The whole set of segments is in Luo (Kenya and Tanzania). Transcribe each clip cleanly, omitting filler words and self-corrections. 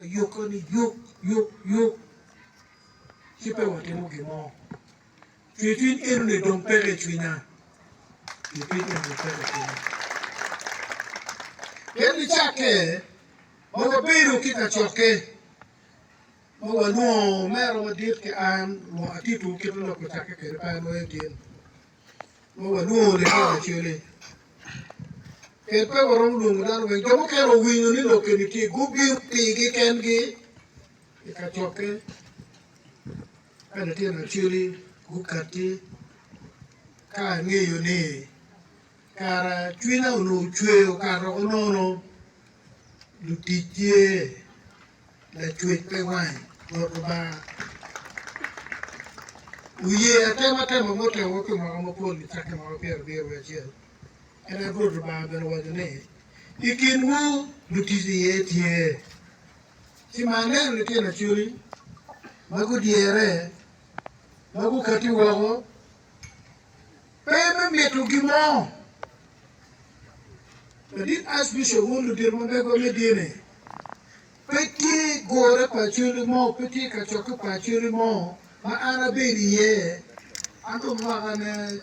Yuko ni yuk kipe watimo gimoro chwin ero ne dong pere chwinya chwin ero ne pere chwinya kendi chake mogo biro kika choke mogo nuo mero madit ke an mo atitu kito loko chake kere pa no etien mogo nuo le kira chile kere pe warom lungu dalo wen jomo kero winyo ni loke ni ti gubi pigi kengi kika choke kana tena chile gukati ka ng'eyo ni kara chwina ono chweyo kara onono lutitie la chwech pe wany roto ba uye atema motemo ke mga mapol ni chake mga pier biro achiel ene roto ba beno wacho ni ikin wu lutitie tie si maneno ni tena chuli magu diere magu kati wago peme meto gimo Kadit Archbishop wulu dir mabego medine peti gore pachuli mo peti kachoke pachuli mo ma ana beri ye anto magane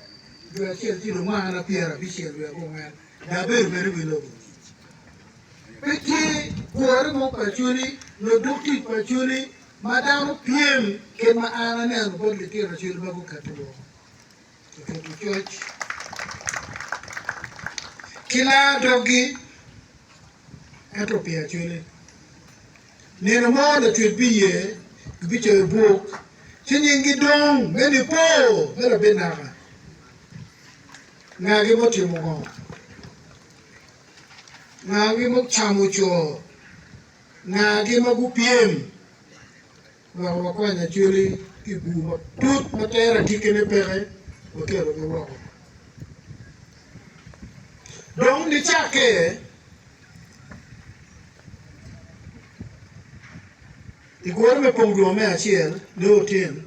dua chiel tiro mana piera bichiel we bongan da ber beri bilo peti gore mo pachuli no dukti pachuli madam piem ke ma ana ne no bodli tiro chuli magu katulo to church kila dogi eto pia chule neno mo na twebiye bicho book chinyingi dong ngeni po bela benaka ngagi motimo go ngagi mo chamo cho ngagi magupiem wa kwa na chule kibu tut matera tikene pere okero go wako dong ni chake igor me pongro me achiel ne otin